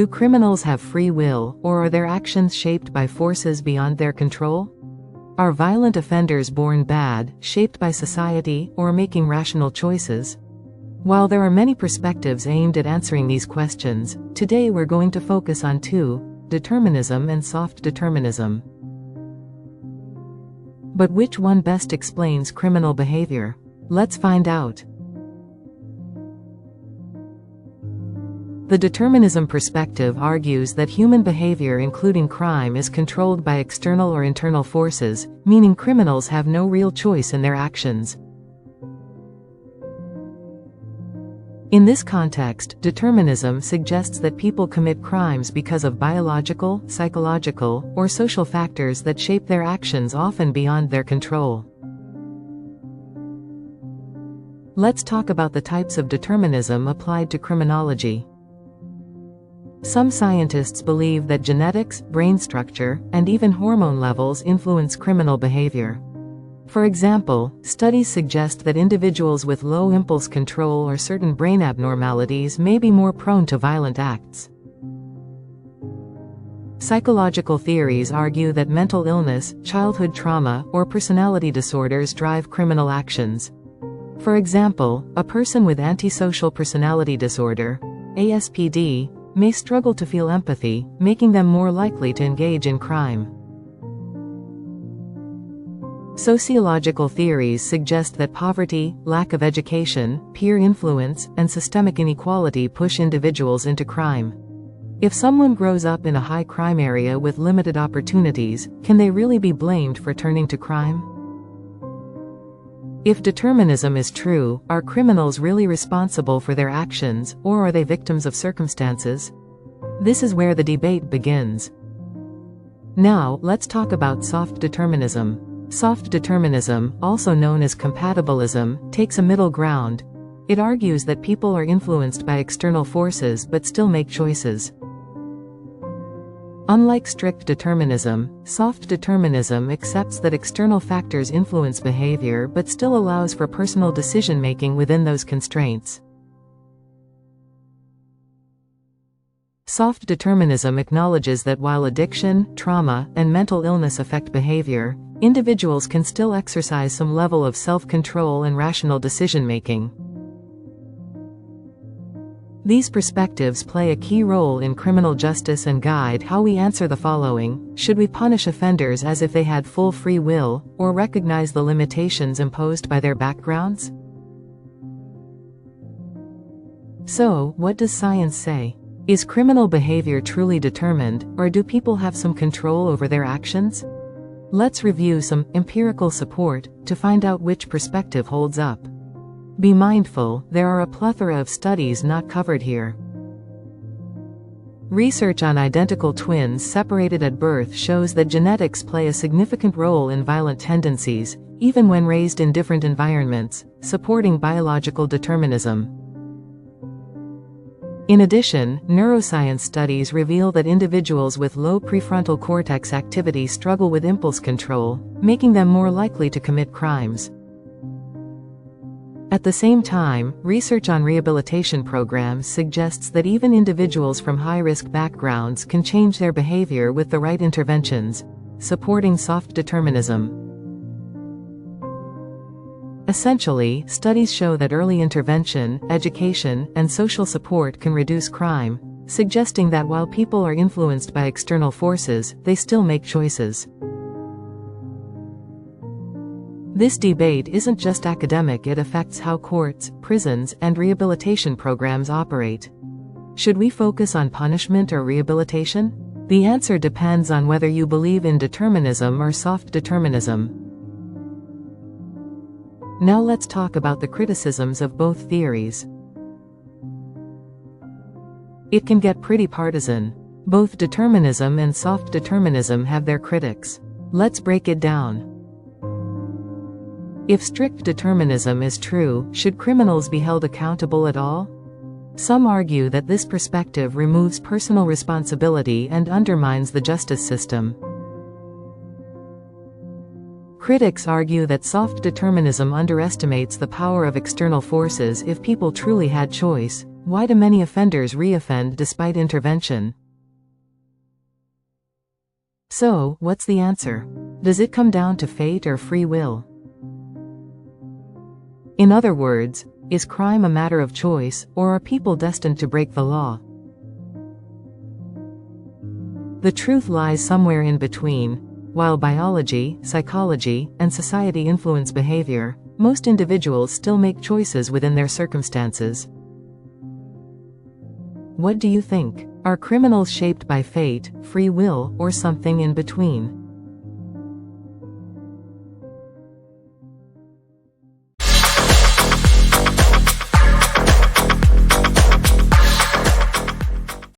Do criminals have free will, or are their actions shaped by forces beyond their control? Are violent offenders born bad, shaped by society, or making rational choices? While there are many perspectives aimed at answering these questions, today we're going to focus on two: determinism and soft determinism. But which one best explains criminal behavior? Let's find out. The determinism perspective argues that human behavior, including crime, is controlled by external or internal forces, meaning criminals have no real choice in their actions. In this context, determinism suggests that people commit crimes because of biological, psychological, or social factors that shape their actions, often beyond their control. Let's talk about the types of determinism applied to criminology. Some scientists believe that genetics, brain structure, and even hormone levels influence criminal behavior. For example, studies suggest that individuals with low impulse control or certain brain abnormalities may be more prone to violent acts. Psychological theories argue that mental illness, childhood trauma, or personality disorders drive criminal actions. For example, a person with antisocial personality disorder, ASPD, may struggle to feel empathy, making them more likely to engage in crime. Sociological theories suggest that poverty, lack of education, peer influence, and systemic inequality push individuals into crime. If someone grows up in a high crime area with limited opportunities, can they really be blamed for turning to crime? If determinism is true, are criminals really responsible for their actions, or are they victims of circumstances? This is where the debate begins. Now, let's talk about soft determinism. Soft determinism, also known as compatibilism, takes a middle ground. It argues that people are influenced by external forces but still make choices. Unlike strict determinism, soft determinism accepts that external factors influence behavior but still allows for personal decision-making within those constraints. Soft determinism acknowledges that while addiction, trauma, and mental illness affect behavior, individuals can still exercise some level of self-control and rational decision-making. These perspectives play a key role in criminal justice and guide how we answer the following: should we punish offenders as if they had full free will, or recognize the limitations imposed by their backgrounds? So, what does science say? Is criminal behavior truly determined, or do people have some control over their actions? Let's review some empirical support to find out which perspective holds up. Be mindful, there are a plethora of studies not covered here. Research on identical twins separated at birth shows that genetics play a significant role in violent tendencies, even when raised in different environments, supporting biological determinism. In addition, neuroscience studies reveal that individuals with low prefrontal cortex activity struggle with impulse control, making them more likely to commit crimes. At the same time, research on rehabilitation programs suggests that even individuals from high-risk backgrounds can change their behavior with the right interventions, supporting soft determinism. Essentially, studies show that early intervention, education, and social support can reduce crime, suggesting that while people are influenced by external forces, they still make choices. This debate isn't just academic, it affects how courts, prisons, and rehabilitation programs operate. Should we focus on punishment or rehabilitation? The answer depends on whether you believe in determinism or soft determinism. Now let's talk about the criticisms of both theories. It can get pretty partisan. Both determinism and soft determinism have their critics. Let's break it down. If strict determinism is true, should criminals be held accountable at all? Some argue that this perspective removes personal responsibility and undermines the justice system. Critics argue that soft determinism underestimates the power of external forces. If people truly had choice, Why do many offenders reoffend despite intervention? So, what's the answer? Does it come down to fate or free will? In other words, is crime a matter of choice, or are people destined to break the law? The truth lies somewhere in between. While biology, psychology, and society influence behavior, most individuals still make choices within their circumstances. What do you think? Are criminals shaped by fate, free will, or something in between?